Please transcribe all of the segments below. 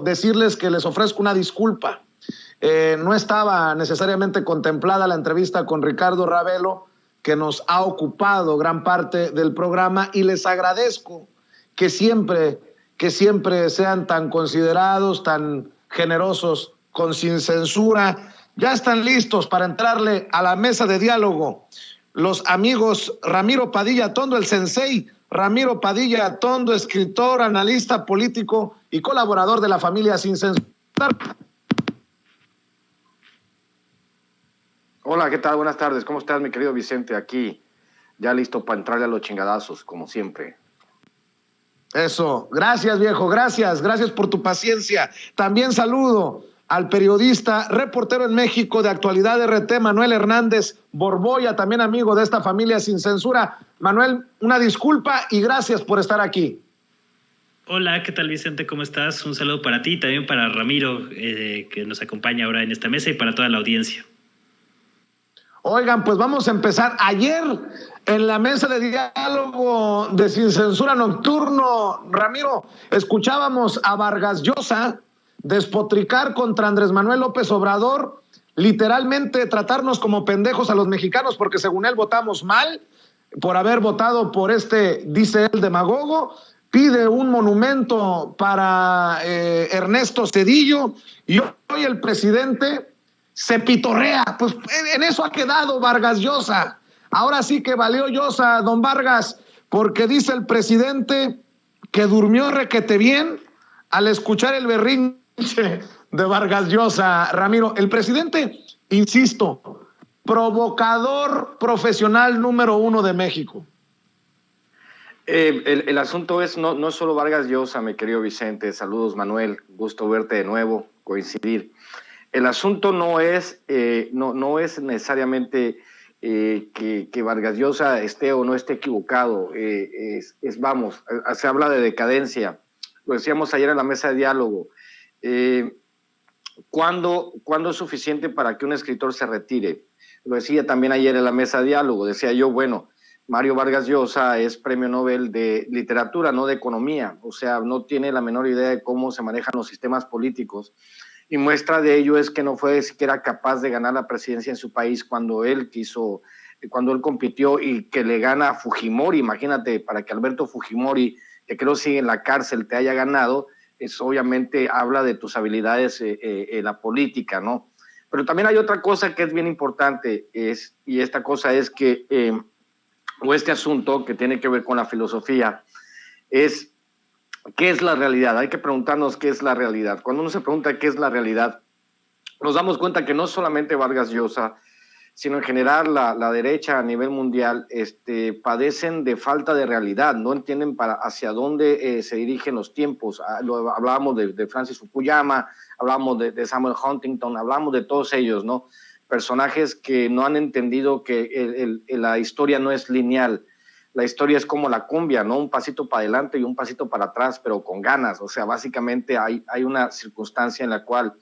decirles que les ofrezco una disculpa. No estaba necesariamente contemplada la entrevista con Ricardo Ravelo, que nos ha ocupado gran parte del programa, y les agradezco que siempre sean tan considerados, tan generosos, con Sin Censura. Ya están listos para entrarle a la mesa de diálogo los amigos Ramiro Padilla Tondo, el sensei Ramiro Padilla Tondo, escritor, analista político y colaborador de la familia Sin Censura. Hola, ¿qué tal? Buenas tardes. ¿Cómo estás, mi querido Vicente? Aquí, ya listo para entrarle a los chingadazos, como siempre. Eso, gracias, viejo, gracias por tu paciencia. También saludo al periodista, reportero en México de Actualidad RT, Manuel Hernández Borboya, también amigo de esta familia Sin Censura. Manuel, una disculpa y gracias por estar aquí. Hola, ¿qué tal, Vicente? ¿Cómo estás? Un saludo para ti, también para Ramiro, que nos acompaña ahora en esta mesa, y para toda la audiencia. Oigan, pues vamos a empezar. Ayer, en la mesa de diálogo de Sin Censura Nocturno, Ramiro, escuchábamos a Vargas Llosa despotricar contra Andrés Manuel López Obrador, literalmente tratarnos como pendejos a los mexicanos, porque según él votamos mal por haber votado por dice él, demagogo. Pide un monumento para Ernesto Zedillo, y hoy el presidente se pitorrea. Pues en eso ha quedado Vargas Llosa. Ahora sí que valió Llosa, don Vargas, porque dice el presidente que durmió requete bien al escuchar el berrinche de Vargas Llosa. Ramiro, el presidente, insisto, provocador profesional número 1 de México. El asunto es no solo Vargas Llosa, mi querido Vicente. Saludos, Manuel. Gusto verte de nuevo, coincidir. El asunto no es necesariamente que Vargas Llosa esté o no esté equivocado. Se habla de decadencia. Lo decíamos ayer en la mesa de diálogo. ¿Cuándo es suficiente para que un escritor se retire? Lo decía también ayer en la mesa de diálogo. Decía yo, bueno, Mario Vargas Llosa es premio Nobel de literatura, no de economía. O sea, no tiene la menor idea de cómo se manejan los sistemas políticos. Y muestra de ello es que no fue siquiera capaz de ganar la presidencia en su país cuando él compitió, y que le gana a Fujimori. Imagínate, para que Alberto Fujimori, que creo sigue en la cárcel, te haya ganado, eso obviamente habla de tus habilidades en la política, ¿no? Pero también hay otra cosa que es bien importante, y esta cosa es que, este asunto que tiene que ver con la filosofía, es ¿qué es la realidad? Hay que preguntarnos qué es la realidad. Cuando uno se pregunta qué es la realidad, nos damos cuenta que no solamente Vargas Llosa, sino en general la derecha a nivel mundial padecen de falta de realidad, no entienden hacia dónde se dirigen los tiempos. Hablábamos de Francis Fukuyama, hablábamos de Samuel Huntington, hablábamos de todos ellos, ¿no? Personajes que no han entendido que la historia no es lineal. La historia es como la cumbia, ¿no? Un pasito para adelante y un pasito para atrás, pero con ganas. O sea, básicamente hay una circunstancia en la cual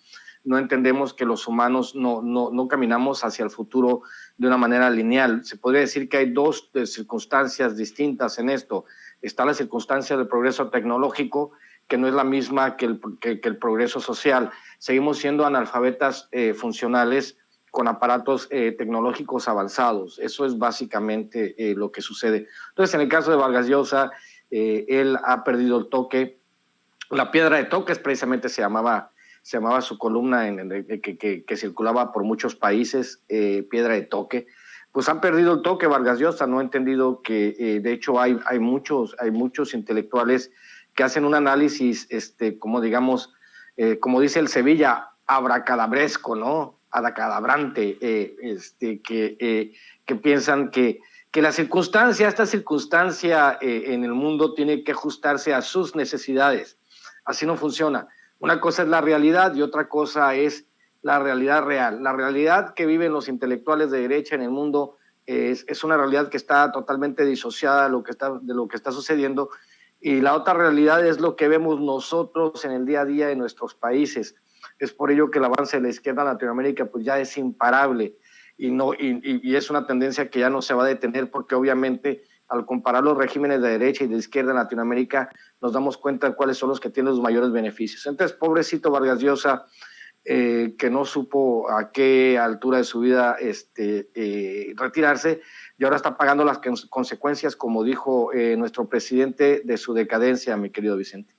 no entendemos que los humanos no caminamos hacia el futuro de una manera lineal. Se podría decir que hay dos circunstancias distintas en esto. Está la circunstancia del progreso tecnológico, que no es la misma que el progreso social. Seguimos siendo analfabetas funcionales con aparatos tecnológicos avanzados. Eso es básicamente lo que sucede. Entonces, en el caso de Vargas Llosa, él ha perdido el toque. La piedra de toques precisamente se llamaba su columna que circulaba por muchos países, piedra de toque. Pues han perdido el toque. Vargas Llosa no ha entendido que, de hecho, hay muchos intelectuales que hacen un análisis, como dice el Sevilla, abracadabresco, ¿no? Adacadabrante, que piensan que esta circunstancia en el mundo tiene que ajustarse a sus necesidades. Así no funciona. Una cosa es la realidad y otra cosa es la realidad real. La realidad que viven los intelectuales de derecha en el mundo es una realidad que está totalmente disociada de lo que está sucediendo, y la otra realidad es lo que vemos nosotros en el día a día en nuestros países. Es por ello que el avance de la izquierda en Latinoamérica pues ya es imparable, y es una tendencia que ya no se va a detener, porque obviamente al comparar los regímenes de derecha y de izquierda en Latinoamérica, nos damos cuenta de cuáles son los que tienen los mayores beneficios. Entonces, pobrecito Vargas Llosa, que no supo a qué altura de su vida retirarse, y ahora está pagando las consecuencias, como dijo nuestro presidente, de su decadencia, mi querido Vicente.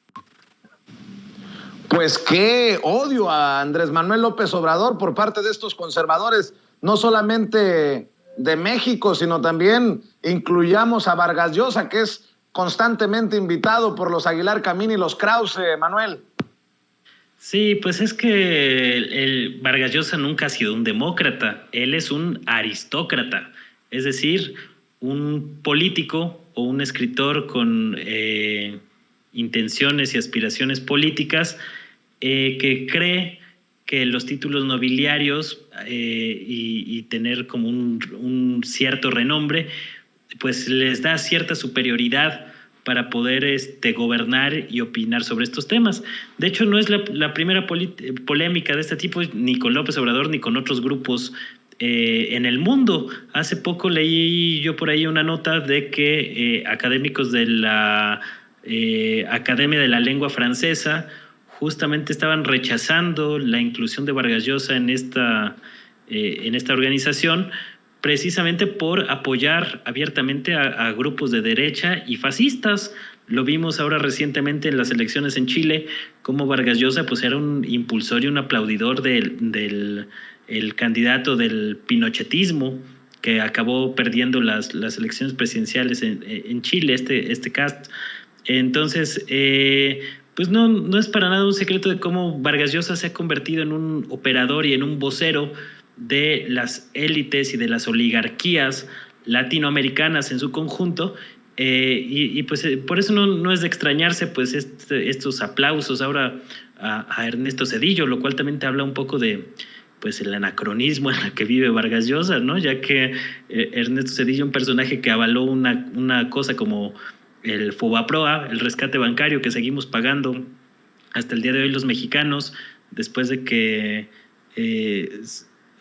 Pues qué odio a Andrés Manuel López Obrador por parte de estos conservadores, no solamente de México, sino también incluyamos a Vargas Llosa, que es constantemente invitado por los Aguilar Camín y los Krause, Manuel. Sí, pues es que el Vargas Llosa nunca ha sido un demócrata, él es un aristócrata, es decir, un político o un escritor con intenciones y aspiraciones políticas que cree que los títulos nobiliarios y tener como un cierto renombre, pues les da cierta superioridad para poder gobernar y opinar sobre estos temas. De hecho, no es la primera polémica de este tipo, ni con López Obrador, ni con otros grupos en el mundo. Hace poco leí yo por ahí una nota de que académicos de la Academia de la Lengua Francesa justamente estaban rechazando la inclusión de Vargas Llosa en esta organización, precisamente por apoyar abiertamente a grupos de derecha y fascistas. Lo vimos ahora recientemente en las elecciones en Chile, como Vargas Llosa pues era un impulsor y un aplaudidor del candidato del pinochetismo, que acabó perdiendo las elecciones presidenciales en Chile, este Kast. Entonces, pues no es para nada un secreto de cómo Vargas Llosa se ha convertido en un operador y en un vocero de las élites y de las oligarquías latinoamericanas en su conjunto, y pues por eso no es de extrañarse pues estos aplausos ahora a Ernesto Zedillo, lo cual también te habla un poco de pues el anacronismo en el que vive Vargas Llosa, ¿no? Ya que Ernesto Zedillo, un personaje que avaló una cosa como el Fobaproa, el rescate bancario que seguimos pagando hasta el día de hoy los mexicanos, después de que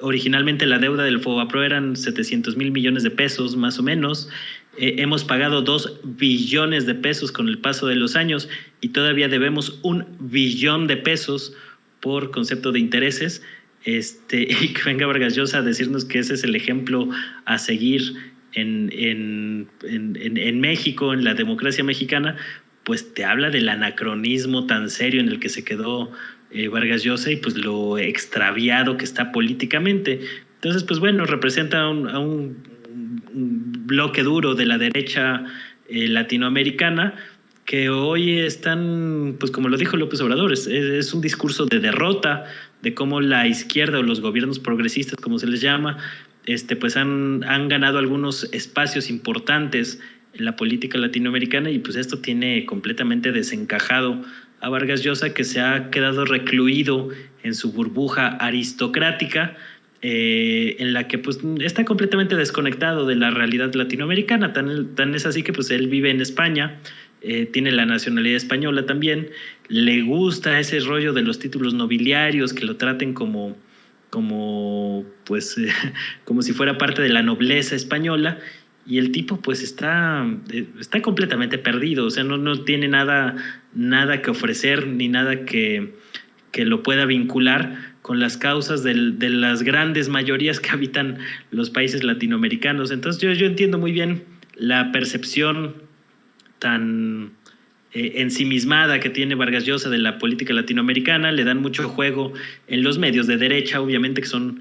originalmente la deuda del Fobaproa eran 700 mil millones de pesos, más o menos. Hemos pagado 2 billones de pesos con el paso de los años y todavía debemos 1 billón de pesos por concepto de intereses. Y que venga Vargas Llosa a decirnos que ese es el ejemplo a seguir en México, en la democracia mexicana, pues te habla del anacronismo tan serio en el que se quedó Vargas Llosa y pues lo extraviado que está políticamente. Entonces, pues bueno, representa a un bloque duro de la derecha latinoamericana que hoy están, pues como lo dijo López Obrador, es un discurso de derrota, de cómo la izquierda o los gobiernos progresistas, como se les llama, pues han ganado algunos espacios importantes en la política latinoamericana y pues esto tiene completamente desencajado a Vargas Llosa, que se ha quedado recluido en su burbuja aristocrática, en la que pues está completamente desconectado de la realidad latinoamericana. Tan es así que pues él vive en España, tiene la nacionalidad española también, le gusta ese rollo de los títulos nobiliarios, que lo traten como si fuera parte de la nobleza española, y el tipo pues está completamente perdido, o sea, no tiene nada que ofrecer ni nada que lo pueda vincular con las causas de las grandes mayorías que habitan los países latinoamericanos. Entonces yo entiendo muy bien la percepción tan ensimismada que tiene Vargas Llosa de la política latinoamericana. Le dan mucho juego en los medios de derecha, obviamente, que son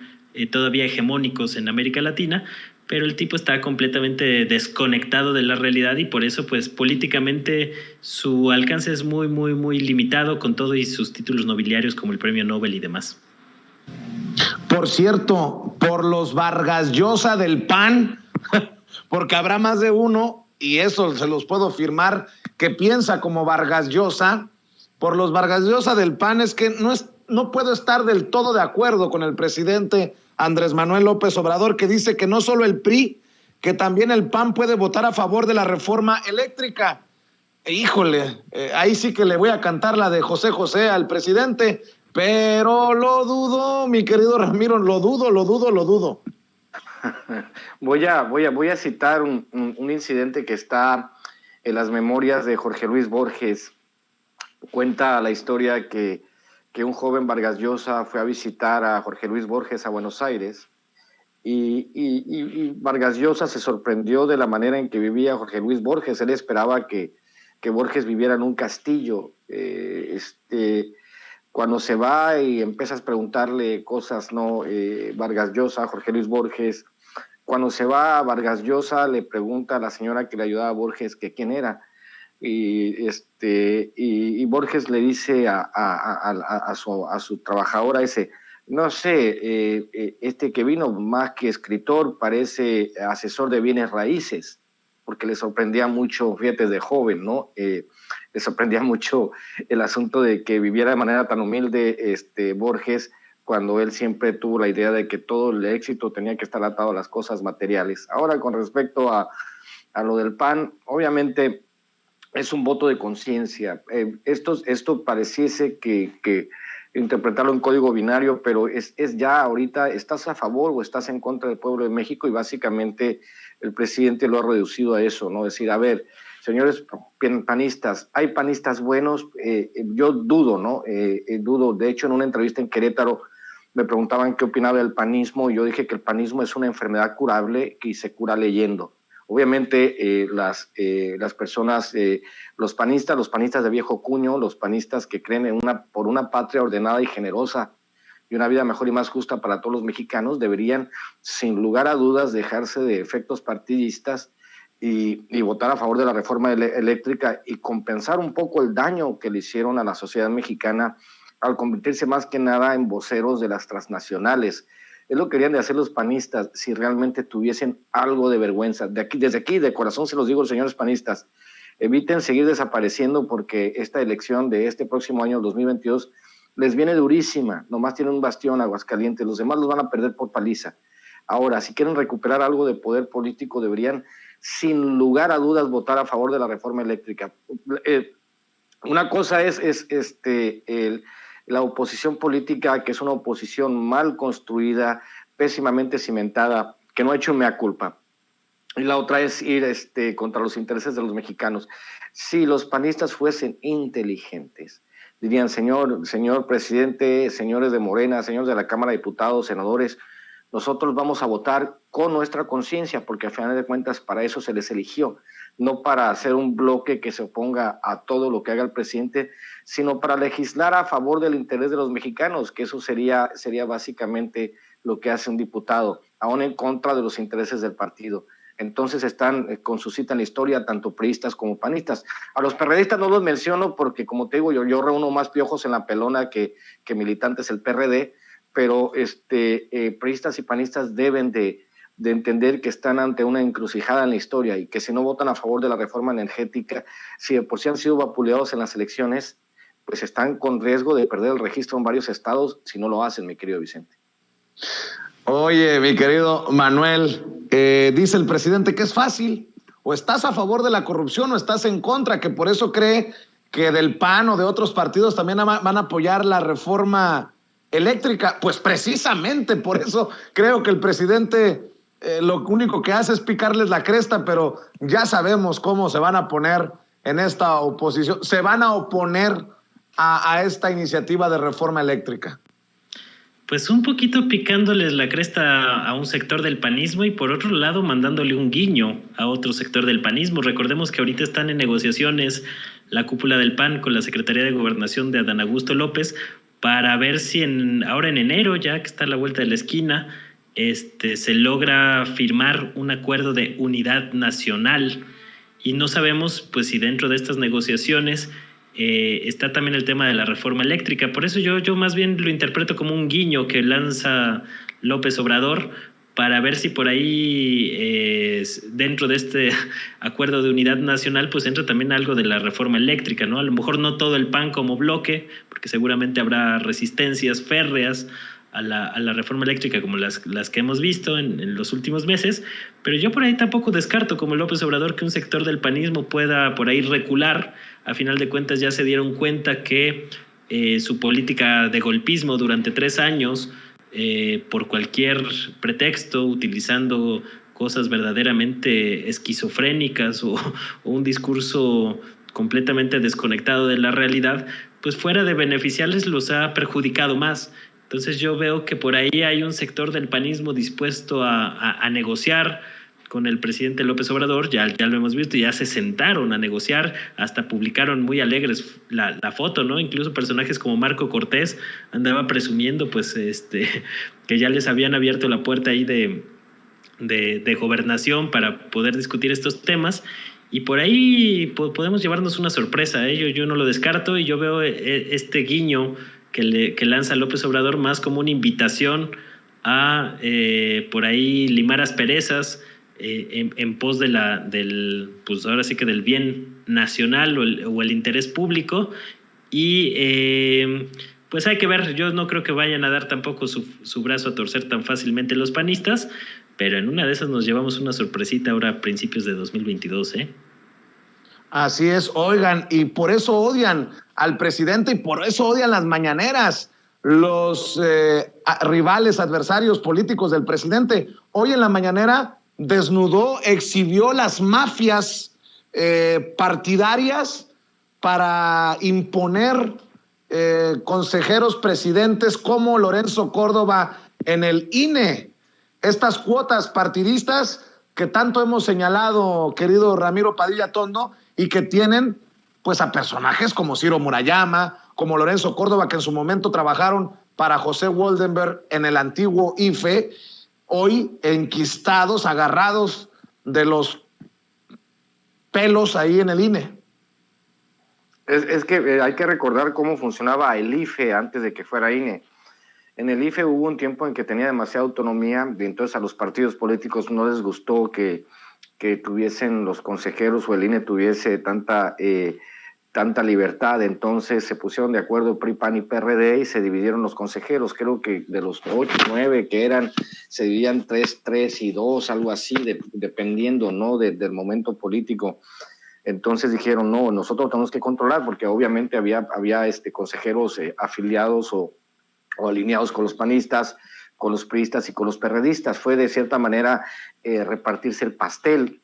todavía hegemónicos en América Latina, pero el tipo está completamente desconectado de la realidad y por eso pues políticamente su alcance es muy, muy, muy limitado, con todo y sus títulos nobiliarios como el Premio Nobel y demás. Por cierto, por los Vargas Llosa del PAN, porque habrá más de uno, y eso se los puedo firmar, que piensa como Vargas Llosa. Por los Vargas Llosa del PAN es que no puedo estar del todo de acuerdo con el presidente Andrés Manuel López Obrador, que dice que no solo el PRI, que también el PAN puede votar a favor de la reforma eléctrica. Híjole, ahí sí que le voy a cantar la de José José al presidente, pero lo dudo, mi querido Ramiro, lo dudo. Voy a citar un incidente que está en las memorias de Jorge Luis Borges. Cuenta la historia que un joven Vargas Llosa fue a visitar a Jorge Luis Borges a Buenos Aires y Vargas Llosa se sorprendió de la manera en que vivía Jorge Luis Borges. Él esperaba que Borges viviera en un castillo. Cuando se va y empiezas a preguntarle cosas, ¿no? Vargas Llosa, Jorge Luis Borges, cuando se va a Vargas Llosa le pregunta a la señora que le ayudaba a Borges que quién era. Y Borges le dice a su trabajadora ese, no sé, este que vino más que escritor parece asesor de bienes raíces, porque le sorprendía mucho, fíjate, de joven, ¿no? Le sorprendía mucho el asunto de que viviera de manera tan humilde Borges, cuando él siempre tuvo la idea de que todo el éxito tenía que estar atado a las cosas materiales. Ahora, con respecto a lo del PAN, obviamente es un voto de conciencia. Esto pareciese que interpretarlo en código binario, pero es ya ahorita, ¿estás a favor o estás en contra del pueblo de México? Y básicamente el presidente lo ha reducido a eso, ¿no? Decir, a ver, señores panistas, hay panistas buenos, yo dudo, ¿no? Dudo. De hecho, en una entrevista en Querétaro me preguntaban qué opinaba del panismo y yo dije que el panismo es una enfermedad curable que se cura leyendo. Obviamente las personas, los panistas de viejo cuño, los panistas que creen por una patria ordenada y generosa y una vida mejor y más justa para todos los mexicanos, deberían sin lugar a dudas dejarse de efectos partidistas y votar a favor de la reforma eléctrica y compensar un poco el daño que le hicieron a la sociedad mexicana al convertirse más que nada en voceros de las transnacionales. Es lo que querían de hacer los panistas si realmente tuviesen algo de vergüenza. Desde aquí, de corazón se los digo, señores panistas, eviten seguir desapareciendo porque esta elección de este próximo año, 2022, les viene durísima. Nomás tienen un bastión, Aguascalientes, los demás los van a perder por paliza. Ahora, si quieren recuperar algo de poder político, deberían, sin lugar a dudas, votar a favor de la reforma eléctrica. Una cosa es la oposición política, que es una oposición mal construida, pésimamente cimentada, que no ha hecho mea culpa. Y la otra es ir contra los intereses de los mexicanos. Si los panistas fuesen inteligentes, dirían, señor presidente, señores de Morena, señores de la Cámara de Diputados, senadores, nosotros vamos a votar con nuestra conciencia, porque a final de cuentas para eso se les eligió, no para hacer un bloque que se oponga a todo lo que haga el presidente, sino para legislar a favor del interés de los mexicanos, que eso sería básicamente lo que hace un diputado, aún en contra de los intereses del partido. Entonces están con su cita en la historia, tanto priistas como panistas. A los perredistas no los menciono porque, como te digo, yo reúno más piojos en la pelona que militantes del PRD, pero priistas y panistas deben de entender que están ante una encrucijada en la historia y que si no votan a favor de la reforma energética, si de por sí han sido vapuleados en las elecciones, pues están con riesgo de perder el registro en varios estados si no lo hacen, mi querido Vicente. Oye, mi querido Manuel, dice el presidente que es fácil, o estás a favor de la corrupción o estás en contra, que por eso cree que del PAN o de otros partidos también van a apoyar la reforma eléctrica. Pues precisamente por eso creo que el presidente lo único que hace es picarles la cresta, pero ya sabemos cómo se van a poner en esta oposición, se van a oponer a esta iniciativa de reforma eléctrica. Pues un poquito picándoles la cresta a un sector del panismo y por otro lado mandándole un guiño a otro sector del panismo. Recordemos que ahorita están en negociaciones la cúpula del PAN con la Secretaría de Gobernación de Adán Augusto López para ver si ahora en enero, ya que está a la vuelta de la esquina, se logra firmar un acuerdo de unidad nacional. Y no sabemos pues si dentro de estas negociaciones está también el tema de la reforma eléctrica. Por eso yo más bien lo interpreto como un guiño que lanza López Obrador para ver si por ahí dentro de este acuerdo de unidad nacional pues entra también algo de la reforma eléctrica, ¿no? A lo mejor no todo el PAN como bloque, porque seguramente habrá resistencias férreas a la reforma eléctrica como las que hemos visto en los últimos meses, pero yo por ahí tampoco descarto como López Obrador que un sector del panismo pueda por ahí recular. A final de cuentas ya se dieron cuenta que su política de golpismo durante 3 años por cualquier pretexto, utilizando cosas verdaderamente esquizofrénicas o un discurso completamente desconectado de la realidad, pues fuera de beneficiarles los ha perjudicado más. Entonces yo veo que por ahí hay un sector del panismo dispuesto a negociar con el presidente López Obrador, ya lo hemos visto, ya se sentaron a negociar, hasta publicaron muy alegres la foto, ¿no? Incluso personajes como Marco Cortés andaba presumiendo pues que ya les habían abierto la puerta ahí de gobernación para poder discutir estos temas, y por ahí podemos llevarnos una sorpresa, ¿eh? Yo no lo descarto, y yo veo este guiño que lanza López Obrador más como una invitación a por ahí limar asperezas en pos pues ahora sí que del bien nacional o el interés público, y pues hay que ver. Yo no creo que vayan a dar tampoco su brazo a torcer tan fácilmente los panistas, pero en una de esas nos llevamos una sorpresita ahora a principios de 2022, ¿eh? Así es, oigan, y por eso odian al presidente y por eso odian las mañaneras los rivales, adversarios políticos del presidente. Hoy en la mañanera desnudó, exhibió las mafias partidarias para imponer consejeros presidentes como Lorenzo Córdoba en el INE. Estas cuotas partidistas que tanto hemos señalado, querido Ramiro Padilla Tondo, y que tienen pues a personajes como Ciro Murayama, como Lorenzo Córdoba, que en su momento trabajaron para José Woldenberg en el antiguo IFE, hoy enquistados, agarrados de los pelos ahí en el INE. Es que hay que recordar cómo funcionaba el IFE antes de que fuera INE. En el IFE hubo un tiempo en que tenía demasiada autonomía, y entonces a los partidos políticos no les gustó que tuviesen los consejeros o el INE tuviese tanta libertad. Entonces se pusieron de acuerdo PRI, PAN y PRD y se dividieron los consejeros. Creo que de los 8, 9 que eran, se dividían 3 y 2, algo así, dependiendo, ¿no? del momento político. Entonces dijeron, no, nosotros tenemos que controlar, porque obviamente había consejeros afiliados o alineados con los panistas, con los priistas y con los perredistas. Fue de cierta manera repartirse el pastel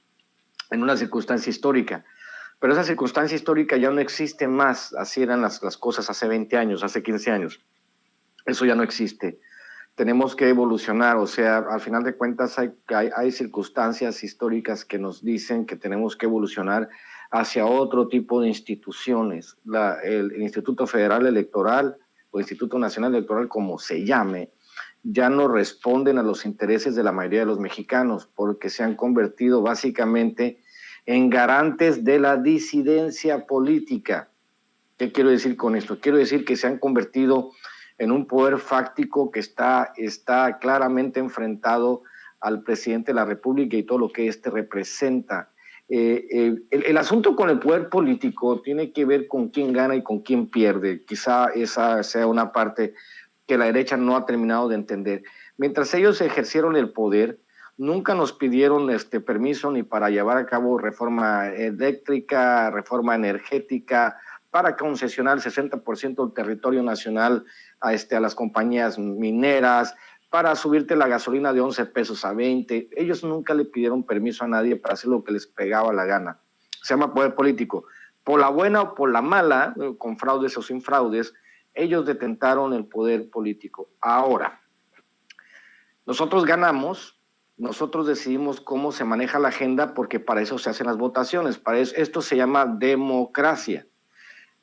en una circunstancia histórica. Pero esa circunstancia histórica ya no existe más. Así eran las cosas hace 20 años, hace 15 años. Eso ya no existe. Tenemos que evolucionar. O sea, al final de cuentas hay circunstancias históricas que nos dicen que tenemos que evolucionar hacia otro tipo de instituciones. El Instituto Federal Electoral o Instituto Nacional Electoral, como se llame, ya no responden a los intereses de la mayoría de los mexicanos, porque se han convertido básicamente en garantes de la disidencia política. ¿Qué quiero decir con esto? Quiero decir que se han convertido en un poder fáctico que está claramente enfrentado al presidente de la República y todo lo que éste representa. El asunto con el poder político tiene que ver con quién gana y con quién pierde. Quizá esa sea una parte que la derecha no ha terminado de entender. Mientras ellos ejercieron el poder, nunca nos pidieron permiso ni para llevar a cabo reforma eléctrica, reforma energética, para concesionar el 60% del territorio nacional a las compañías mineras, para subirte la gasolina de 11 pesos a 20. Ellos nunca le pidieron permiso a nadie para hacer lo que les pegaba la gana. Se llama poder político. Por la buena o por la mala, con fraudes o sin fraudes, ellos detentaron el poder político. Ahora, nosotros ganamos, nosotros decidimos cómo se maneja la agenda, porque para eso se hacen las votaciones. Para eso, esto se llama democracia.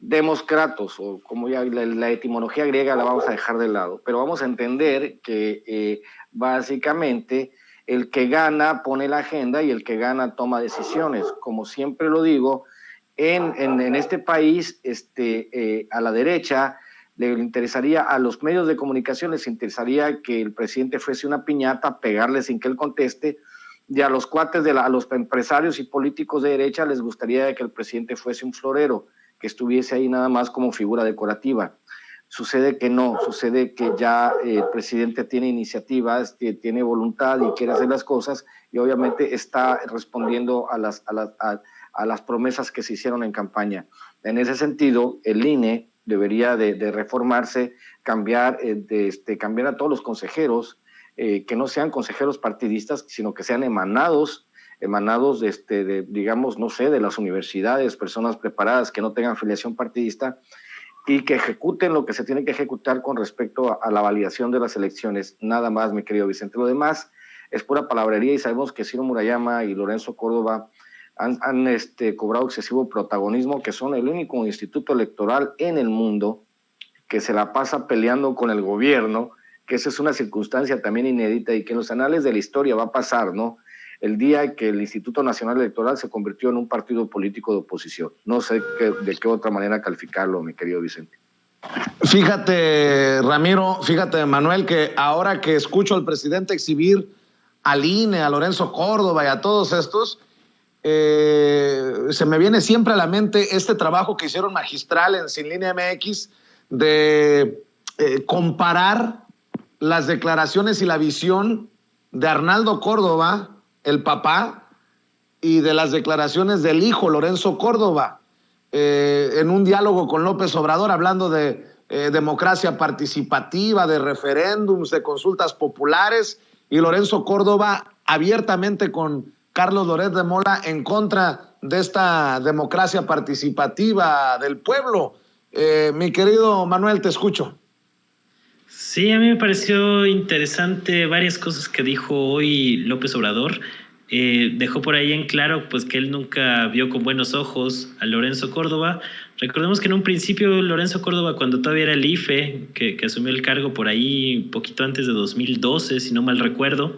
Demoskratos, o como ya la etimología griega la vamos a dejar de lado, pero vamos a entender que básicamente el que gana pone la agenda y el que gana toma decisiones. Como siempre lo digo, en este país a la derecha le interesaría, a los medios de comunicación les interesaría que el presidente fuese una piñata, pegarle sin que él conteste, y a los cuates, a los empresarios y políticos de derecha les gustaría que el presidente fuese un florero, que estuviese ahí nada más como figura decorativa. Sucede que no, sucede que ya el presidente tiene iniciativas, tiene voluntad y quiere hacer las cosas, y obviamente está respondiendo a las promesas que se hicieron en campaña. En ese sentido, el INE debería de reformarse, cambiar a todos los consejeros, que no sean consejeros partidistas, sino que sean emanados digamos, no sé, de las universidades, personas preparadas que no tengan afiliación partidista y que ejecuten lo que se tiene que ejecutar con respecto a la validación de las elecciones. Nada más, mi querido Vicente. Lo demás es pura palabrería y sabemos que Ciro Murayama y Lorenzo Córdoba han cobrado excesivo protagonismo, que son el único instituto electoral en el mundo que se la pasa peleando con el gobierno, que esa es una circunstancia también inédita y que en los anales de la historia va a pasar, ¿no? El día que el Instituto Nacional Electoral se convirtió en un partido político de oposición. No sé de qué otra manera calificarlo, mi querido Vicente. Fíjate, Ramiro, fíjate, Manuel, que ahora que escucho al presidente exhibir al INE, a Lorenzo Córdoba y a todos estos, se me viene siempre a la mente este trabajo que hicieron magistral en Sin Línea MX de comparar las declaraciones y la visión de Arnaldo Córdoba, el papá, y de las declaraciones del hijo, Lorenzo Córdoba, en un diálogo con López Obrador, hablando de democracia participativa, de referéndums, de consultas populares, y Lorenzo Córdoba abiertamente con Carlos Loret de Mola en contra de esta democracia participativa del pueblo. Mi querido Manuel, te escucho. Sí, a mí me pareció interesante varias cosas que dijo hoy López Obrador. Dejó por ahí en claro pues que él nunca vio con buenos ojos a Lorenzo Córdoba. Recordemos que en un principio Lorenzo Córdoba, cuando todavía era el IFE, que asumió el cargo por ahí un poquito antes de 2012, si no mal recuerdo,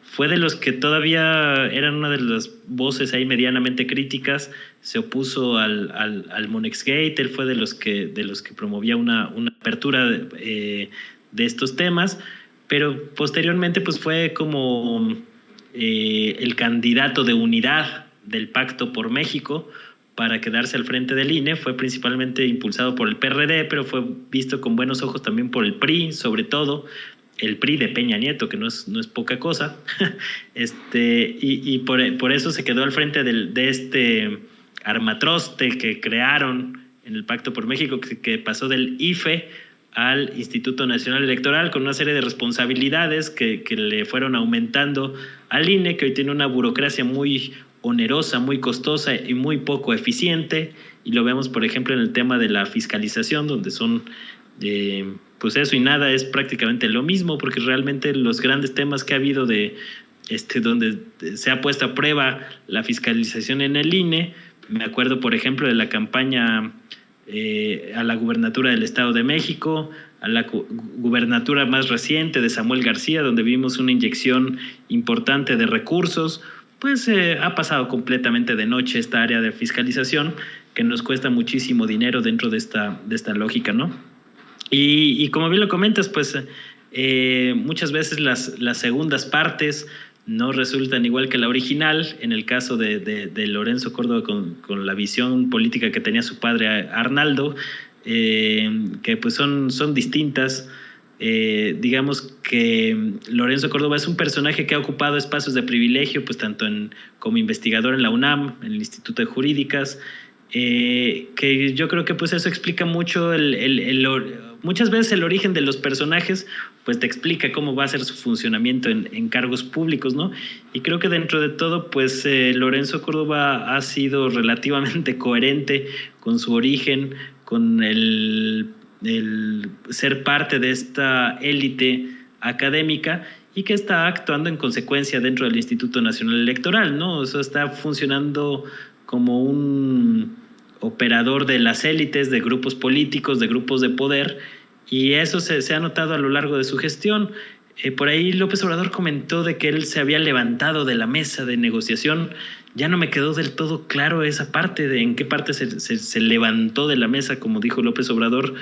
fue de los que todavía eran una de las voces ahí medianamente críticas, se opuso al Monexgate, él fue de los que promovía una apertura de estos temas, pero posteriormente pues fue como el candidato de unidad del Pacto por México para quedarse al frente del INE. Fue principalmente impulsado por el PRD, pero fue visto con buenos ojos también por el PRI, sobre todo el PRI de Peña Nieto, que no es poca cosa, y por eso se quedó al frente de este armatroste que crearon en el Pacto por México, que pasó del IFE al Instituto Nacional Electoral con una serie de responsabilidades que le fueron aumentando al INE, que hoy tiene una burocracia muy onerosa, muy costosa y muy poco eficiente, y lo vemos por ejemplo en el tema de la fiscalización, donde son pues eso y nada es prácticamente lo mismo, porque realmente los grandes temas que ha habido donde se ha puesto a prueba la fiscalización en el INE, me acuerdo por ejemplo de la campaña a la gubernatura del Estado de México, a la gubernatura más reciente de Samuel García, donde vimos una inyección importante de recursos, pues ha pasado completamente de noche esta área de fiscalización, que nos cuesta muchísimo dinero dentro de esta lógica, ¿no? Y como bien lo comentas, pues muchas veces las segundas partes no resultan igual que la original. En el caso de Lorenzo Córdoba con la visión política que tenía su padre Arnaldo, que pues son distintas. Digamos que Lorenzo Córdoba es un personaje que ha ocupado espacios de privilegio, pues tanto como investigador en la UNAM, en el Instituto de Jurídicas, que yo creo que pues eso explica mucho muchas veces el origen de los personajes, pues te explica cómo va a ser su funcionamiento en cargos públicos, ¿no? Y creo que dentro de todo, pues Lorenzo Córdoba ha sido relativamente coherente con su origen, con el ser parte de esta élite académica y que está actuando en consecuencia dentro del Instituto Nacional Electoral, ¿no? O sea, está funcionando como un operador de las élites, de grupos políticos, de grupos de poder, y eso se ha notado a lo largo de su gestión. Por ahí López Obrador comentó de que él se había levantado de la mesa de negociación. Ya no me quedó del todo claro esa parte, de en qué parte se levantó de la mesa, como dijo López Obrador,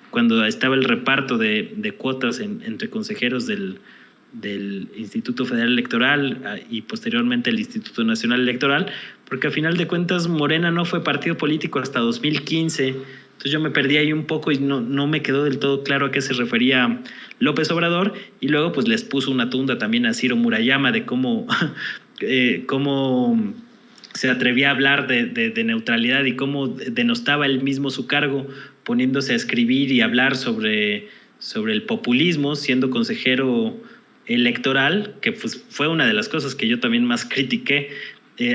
cuando estaba el reparto de cuotas entre consejeros del Instituto Federal Electoral y posteriormente el Instituto Nacional Electoral, porque a final de cuentas Morena no fue partido político hasta 2015, entonces yo me perdí ahí un poco y no me quedó del todo claro a qué se refería López Obrador, y luego pues les puso una tunda también a Ciro Murayama de cómo se atrevía a hablar de neutralidad y cómo denostaba él mismo su cargo, poniéndose a escribir y hablar sobre el populismo, siendo consejero electoral, que pues fue una de las cosas que yo también más critiqué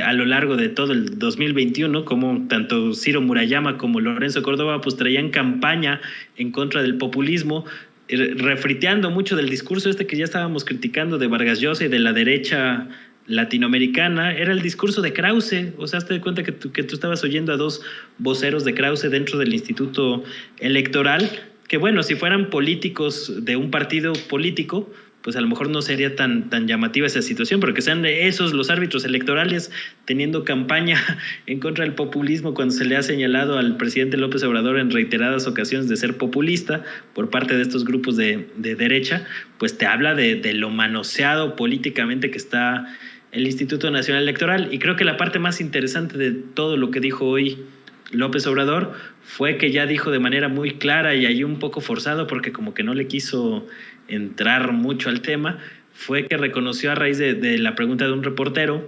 a lo largo de todo el 2021, como tanto Ciro Murayama como Lorenzo Córdoba pues traían campaña en contra del populismo, refriteando mucho del discurso que ya estábamos criticando de Vargas Llosa y de la derecha latinoamericana. Era el discurso de Krause. O sea, te das cuenta que tú estabas oyendo a dos voceros de Krause dentro del Instituto Electoral, que bueno, si fueran políticos de un partido político, pues a lo mejor no sería tan llamativa esa situación, pero que sean esos los árbitros electorales teniendo campaña en contra del populismo cuando se le ha señalado al presidente López Obrador en reiteradas ocasiones de ser populista por parte de estos grupos de derecha, pues te habla de lo manoseado políticamente que está el Instituto Nacional Electoral. Y creo que la parte más interesante de todo lo que dijo hoy López Obrador fue que ya dijo de manera muy clara y ahí un poco forzado, porque como que no le quiso entrar mucho al tema, fue que reconoció a raíz de la pregunta de un reportero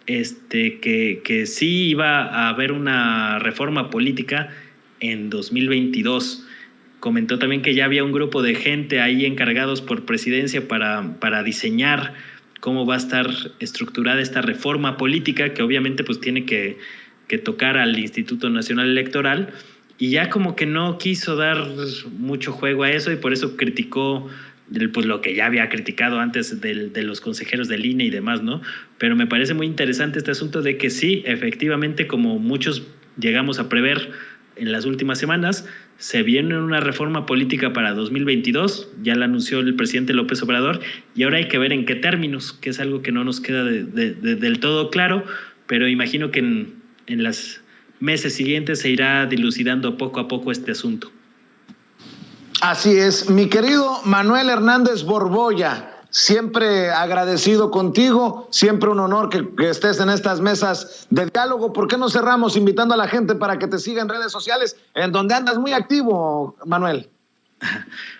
que sí iba a haber una reforma política en 2022. Comentó también que ya había un grupo de gente ahí encargados por presidencia para diseñar cómo va a estar estructurada esta reforma política, que obviamente pues tiene que tocar al Instituto Nacional Electoral, y ya como que no quiso dar mucho juego a eso y por eso criticó pues lo que ya había criticado antes de los consejeros del INE y demás, ¿no? Pero me parece muy interesante este asunto de que sí, efectivamente, como muchos llegamos a prever en las últimas semanas, se viene una reforma política para 2022, ya la anunció el presidente López Obrador, y ahora hay que ver en qué términos, que es algo que no nos queda del todo claro, pero imagino que en los meses siguientes se irá dilucidando poco a poco este asunto. Así es, mi querido Manuel Hernández Borbolla, siempre agradecido contigo, siempre un honor que estés en estas mesas de diálogo. ¿Por qué no cerramos invitando a la gente para que te siga en redes sociales, en donde andas muy activo, Manuel?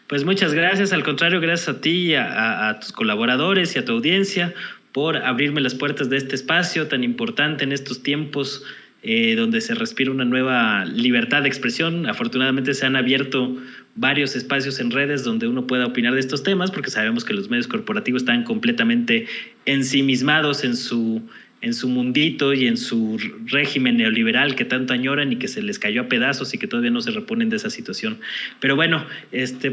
Pues muchas gracias, al contrario, gracias a ti, a tus colaboradores y a tu audiencia por abrirme las puertas de este espacio tan importante en estos tiempos donde se respira una nueva libertad de expresión. Afortunadamente se han abierto varios espacios en redes donde uno pueda opinar de estos temas, porque sabemos que los medios corporativos están completamente ensimismados en su mundito y en su régimen neoliberal que tanto añoran y que se les cayó a pedazos y que todavía no se reponen de esa situación. Pero bueno,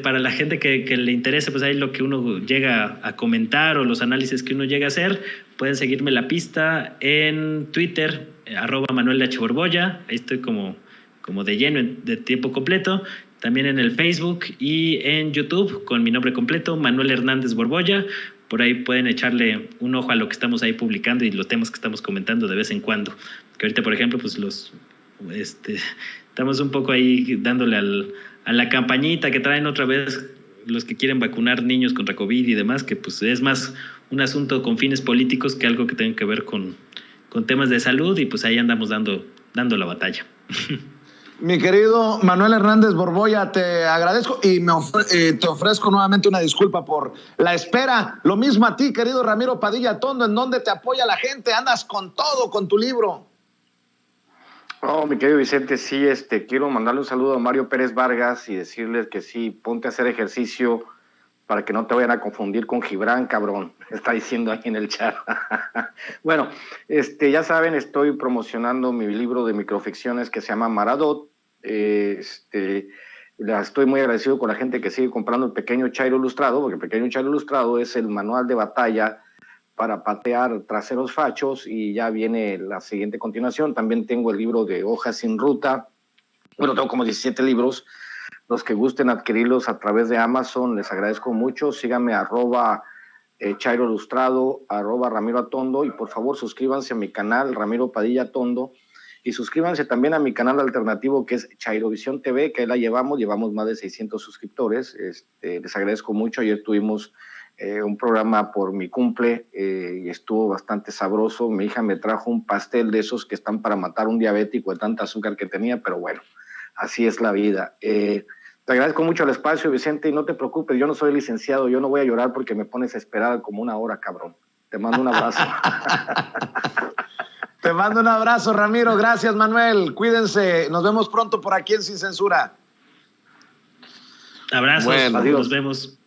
para la gente que le interese, pues ahí lo que uno llega a comentar o los análisis que uno llega a hacer, pueden seguirme la pista en Twitter, @ManuelH Borbolla, ahí estoy como de lleno, de tiempo completo, también en el Facebook y en YouTube con mi nombre completo, Manuel Hernández Borbolla. Por ahí pueden echarle un ojo a lo que estamos ahí publicando y los temas que estamos comentando de vez en cuando. Que ahorita, por ejemplo, pues estamos un poco ahí dándole a la campañita que traen otra vez los que quieren vacunar niños contra COVID y demás, que pues es más un asunto con fines políticos que algo que tenga que ver con temas de salud, y pues ahí andamos dando la batalla. Mi querido Manuel Hernández Borbolla, te agradezco y te ofrezco nuevamente una disculpa por la espera. Lo mismo a ti, querido Ramiro Padilla Tondo, ¿en dónde te apoya la gente? Andas con todo, con tu libro. Oh, mi querido Vicente, sí, quiero mandarle un saludo a Mario Pérez Vargas y decirles que sí, ponte a hacer ejercicio para que no te vayan a confundir con Gibran, cabrón, está diciendo ahí en el chat. Bueno, ya saben, estoy promocionando mi libro de microficciones que se llama Maradot. Estoy muy agradecido con la gente que sigue comprando el Pequeño Chairo Ilustrado, porque el Pequeño Chairo Ilustrado es el manual de batalla para patear traseros fachos, y ya viene la siguiente continuación. También tengo el libro de Hojas sin Ruta. Bueno, tengo como 17 libros. Los que gusten adquirirlos a través de Amazon, les agradezco mucho. Síganme @Chairo Ilustrado, @Ramiro Atondo, y por favor suscríbanse a mi canal Ramiro Padilla Atondo, y suscríbanse también a mi canal alternativo que es Chairovisión TV, que ahí la llevamos más de 600 suscriptores. Les agradezco mucho. Ayer tuvimos un programa por mi cumple y estuvo bastante sabroso. Mi hija me trajo un pastel de esos que están para matar un diabético de tanta azúcar que tenía, pero bueno, así es la vida. Te agradezco mucho el espacio, Vicente, y no te preocupes, yo no soy licenciado, yo no voy a llorar porque me pones a esperar como una hora, cabrón. Te mando un abrazo. Te mando un abrazo, Ramiro. Gracias, Manuel. Cuídense. Nos vemos pronto por aquí en Sin Censura. Abrazos. Bueno, nos vemos.